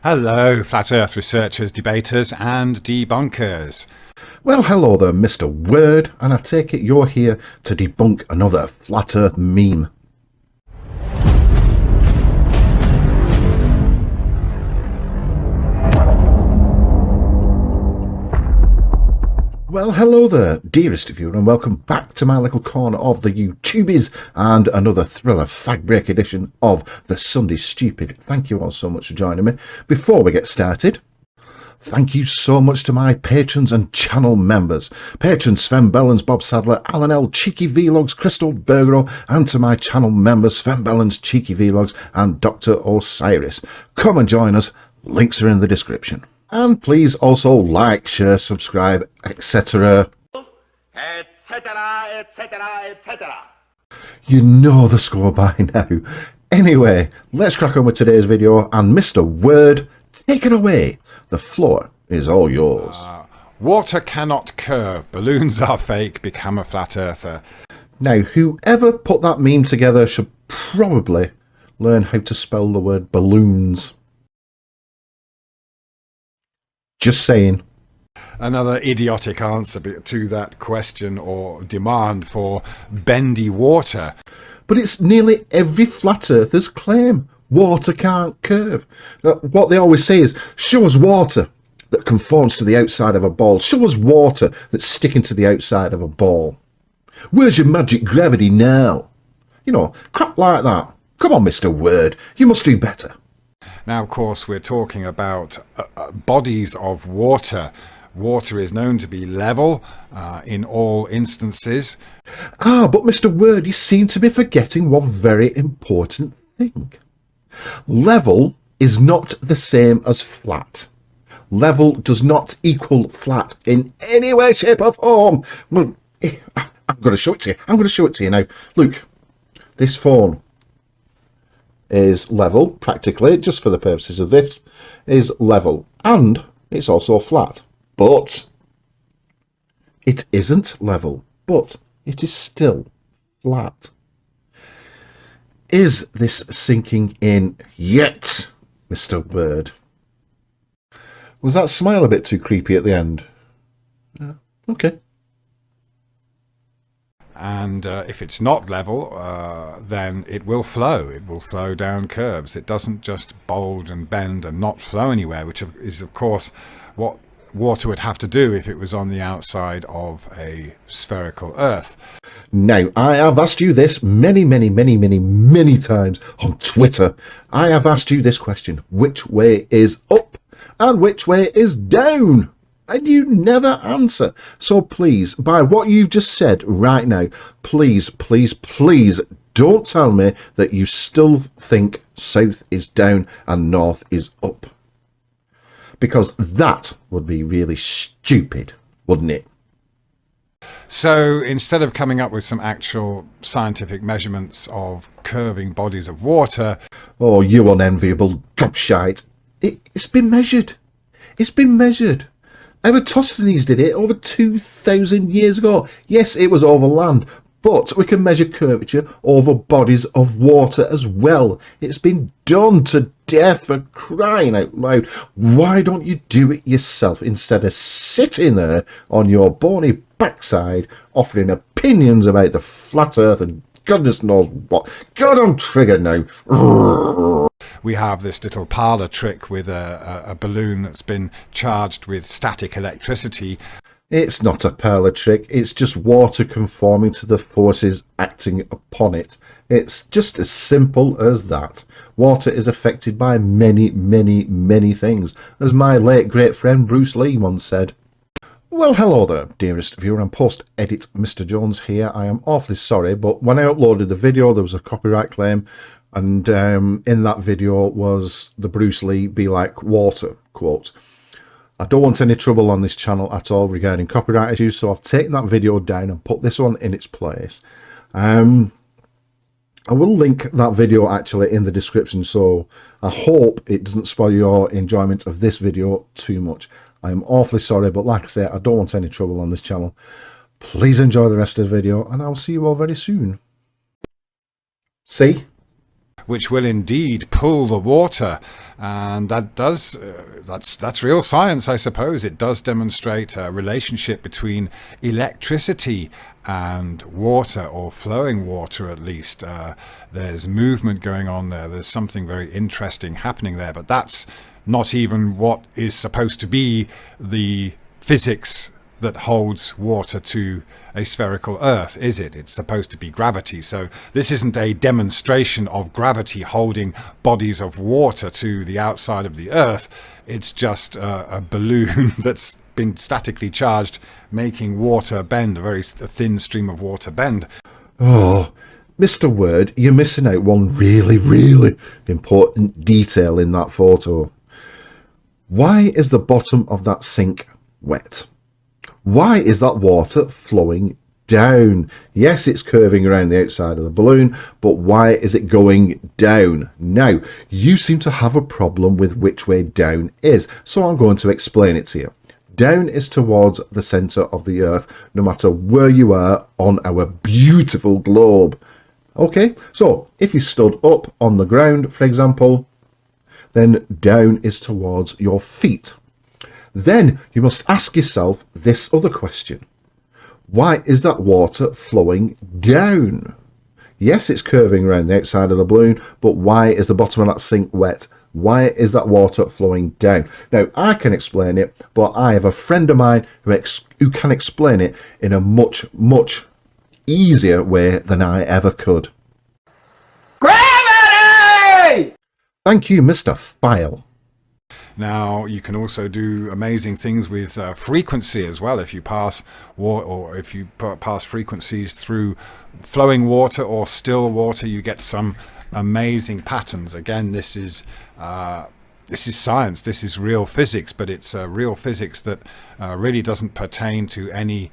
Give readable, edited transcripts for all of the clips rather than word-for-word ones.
Hello, Flat Earth researchers, debaters and debunkers. Well, hello there, Mr. Word, and I take it you're here to debunk another Flat Earth meme. Well, hello there, dearest viewer, and welcome back to my little corner of the YouTubies and another thriller fag break edition of the Sunday Stupid. Thank you all so much for joining me. Before we get started, thank you so much to my patrons and channel members. Patrons Sven Bellens, Bob Sadler, Alan L, Cheeky Vlogs, Crystal Bergero, and to my channel members Sven Bellens, Cheeky Vlogs and Dr. Osiris. Come and join us, links are in the description. And please also like, share, subscribe, etc. etc. You know the score by now. Anyway, let's crack on with today's video, and Mr. Word, take it away. The floor is all yours. Water cannot curve. Balloons are fake. Become a flat earther. Now, whoever put that meme together should probably learn how to spell the word balloons. Just saying. Another idiotic answer to that question or demand for bendy water. But it's nearly every flat earther's claim. Water can't curve. What they always say is, show us water that conforms to the outside of a ball. Show us water that's sticking to the outside of a ball. Where's your magic gravity now? You know, crap like that. Come on, Mr. Word, you must do better. Now, of course, we're talking about bodies of water. Water is known to be level in all instances. But Mr. Word, you seem to be forgetting one very important thing. Level is not the same as flat. Level does not equal flat in any way, shape or form. Well, I'm going to show it to you. I'm going to show it to you now. Look, this phone is level, practically, just for the purposes of this, is level. And it's also flat. But it isn't level. But it is still flat. Is this sinking in yet, Mr. Word? Was that smile a bit too creepy at the end? Okay. And if it's not level, then it will flow. It will flow down curves. It doesn't just bulge and bend and not flow anywhere, which is, of course, what water would have to do if it was on the outside of a spherical Earth. Now, I have asked you this many times on Twitter. I have asked you this question. Which way is up and which way is down? And you never answer. So please, by what you've just said right now, please don't tell me that you still think south is down and north is up. Because that would be really stupid, wouldn't it? So instead of coming up with some actual scientific measurements of curving bodies of water... Oh, you unenviable gobshite. It's been measured. It's been measured. Eratosthenes did it over 2,000 years ago. Yes, it was over land, but we can measure curvature over bodies of water as well. It's been done to death, for crying out loud. Why don't you do it yourself instead of sitting there on your bony backside offering opinions about the flat earth and goodness knows what? God, I'm triggered now. We have this little parlour trick with a balloon that's been charged with static electricity. It's not a parlour trick, it's just water conforming to the forces acting upon it. It's just as simple as that. Water is affected by many things, as my late great friend Bruce Lee once said. Well, hello there, dearest viewer. I'm post-edit Mr. Jones here. I am awfully sorry, but when I uploaded the video, there was a copyright claim. And in that video was the Bruce Lee "be like water" quote. I don't want any trouble on this channel at all regarding copyright issues, so I've taken that video down and put this one in its place. I will link that video actually in the description, so I hope it doesn't spoil your enjoyment of this video too much. I am awfully sorry, but like I say, I don't want any trouble on this channel. Please enjoy the rest of the video, and I'll see you all very soon. See? which will indeed pull the water. And that does, that's real science, I suppose. It does demonstrate a relationship between electricity and water, or flowing water at least. There's movement going on there. There's something very interesting happening there. But that's not even what is supposed to be the physics that holds water to a spherical Earth, is it? It's supposed to be gravity. So this isn't a demonstration of gravity holding bodies of water to the outside of the Earth. It's just a balloon that's been statically charged, making water bend, a thin stream of water bend. Oh, Mr. Word, you're missing out one really, really important detail in that photo. Why is the bottom of that sink wet? Why is that water flowing down? Yes, it's curving around the outside of the balloon, but why is it going down? Now, you seem to have a problem with which way down is, so I'm going to explain it to you. Down is towards the centre of the Earth, no matter where you are on our beautiful globe. Okay, so if you stood up on the ground, for example, then down is towards your feet. Then you must ask yourself this other question. Why is that water flowing down? Yes, it's curving around the outside of the balloon, but why is the bottom of that sink wet? Why is that water flowing down? Now, I can explain it, but I have a friend of mine who can explain it in a much, much easier way than I ever could. Gravity! Thank you, Mr. File. Now, you can also do amazing things with frequency as well. If you pass pass frequencies through flowing water or still water, you get some amazing patterns. Again, this is science. This is real physics, but it's real physics that really doesn't pertain to any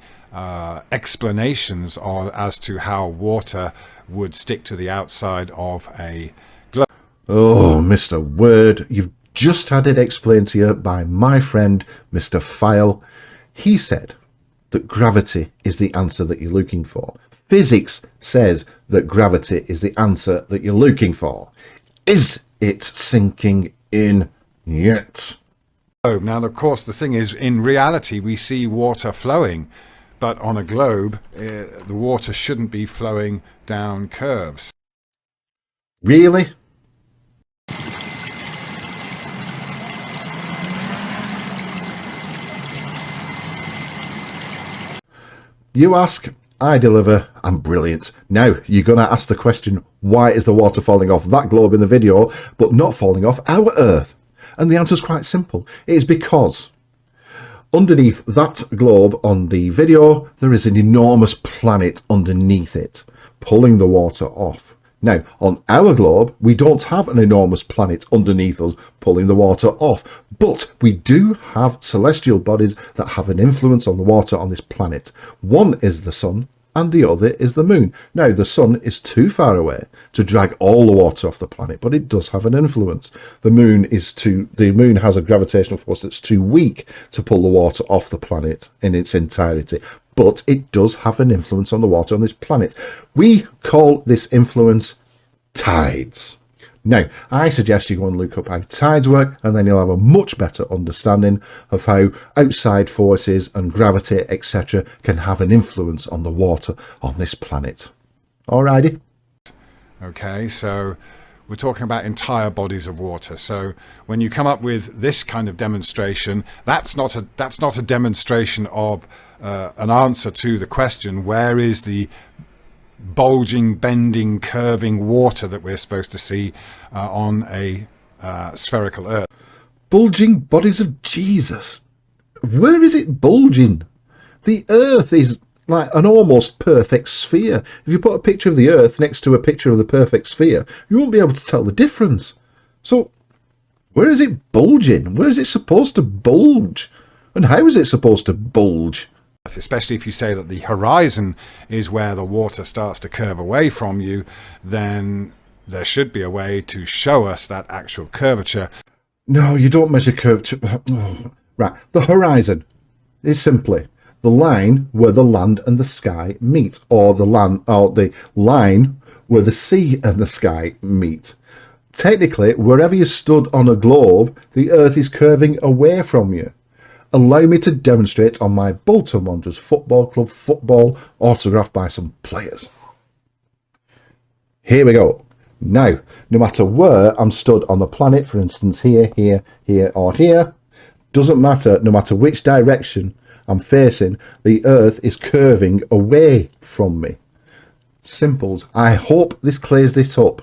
explanations as to how water would stick to the outside of a globe. Oh, Mr. Word, you've just had it explained to you by my friend, Mr. File. He said that gravity is the answer that you're looking for. Physics says that gravity is the answer that you're looking for. Is it sinking in yet? Now, of course, the thing is, in reality, we see water flowing, but on a globe, the water shouldn't be flowing down curves. Really? You ask, I deliver, I'm brilliant. Now, you're going to ask the question, why is the water falling off that globe in the video, but not falling off our Earth? And the answer is quite simple. It is because underneath that globe on the video, there is an enormous planet underneath it, pulling the water off. Now, on our globe, we don't have an enormous planet underneath us pulling the water off, but we do have celestial bodies that have an influence on the water on this planet. One is the sun, and the other is the moon. Now, the sun is too far away to drag all the water off the planet, but it does have an influence. The moon has a gravitational force that's too weak to pull the water off the planet in its entirety. But it does have an influence on the water on this planet. We call this influence tides. Now, I suggest you go and look up how tides work, and then you'll have a much better understanding of how outside forces and gravity, etc., can have an influence on the water on this planet. Alrighty? Okay, so we're talking about entire bodies of water. So when you come up with this kind of demonstration, that's not a demonstration of an answer to the question, where is the bulging, bending, curving water that we're supposed to see on a spherical Earth? Bulging bodies of Jesus. Where is it bulging? The Earth is like an almost perfect sphere. If you put a picture of the Earth next to a picture of the perfect sphere, you won't be able to tell the difference. So, where is it bulging? Where is it supposed to bulge? And how is it supposed to bulge? Especially if you say that the horizon is where the water starts to curve away from you, then there should be a way to show us that actual curvature. No, you don't measure curvature. Oh, right, the horizon is simply the line where the land and the sky meet, or the line where the sea and the sky meet. Technically, wherever you stood on a globe, the Earth is curving away from you. Allow me to demonstrate on my Bolton Wanderers Football Club football autographed by some players. Here we go. Now, no matter where I'm stood on the planet, for instance here, here, here or here, doesn't matter, no matter which direction I'm facing, the Earth is curving away from me. Simples. I hope this clears this up.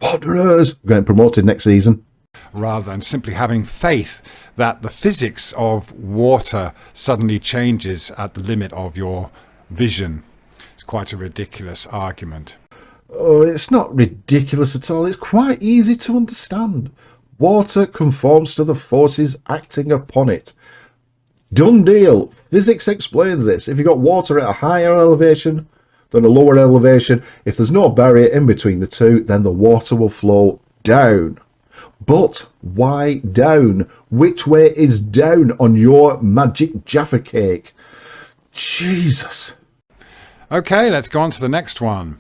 Wanderers! We're getting promoted next season. Rather than simply having faith that the physics of water suddenly changes at the limit of your vision. It's quite a ridiculous argument. Oh, it's not ridiculous at all. It's quite easy to understand. Water conforms to the forces acting upon it. Done deal. Physics explains this. If you've got water at a higher elevation than a lower elevation, if there's no barrier in between the two, then the water will flow down. But why down? Which way is down on your magic Jaffa cake? Jesus. Okay, let's go on to the next one.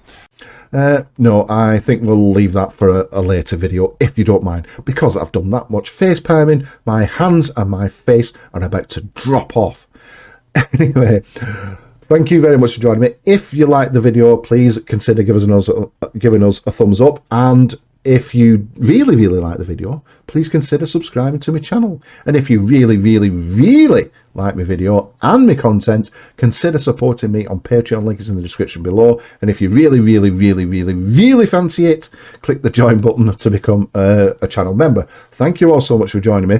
No, I think we'll leave that for a later video, if you don't mind. Because I've done that much face palming, my hands and my face are about to drop off. Anyway, thank you very much for joining me. If you like the video, please consider giving us a thumbs up. And if you really, really like the video, please consider subscribing to my channel. And if you really, really, really like my video and my content, consider supporting me on Patreon. Link is in the description below. And if you really, really, really, really, really fancy it, click the join button to become a channel member. Thank you all so much for joining me.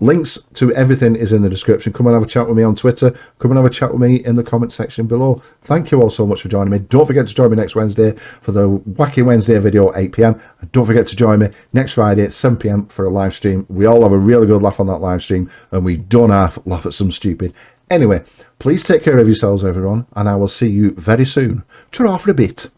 Links to everything is in the description. Come and have a chat with me on Twitter. Come and have a chat with me in the comment section below. Thank you all so much for joining me. Don't forget to join me next Wednesday for the Wacky Wednesday video at 8 PM. And don't forget to join me next Friday at 7 PM for a live stream. We all have a really good laugh on that live stream, and we don't half laugh at some stupid. Anyway, please take care of yourselves, everyone, and I will see you very soon. Ta-ra for a bit.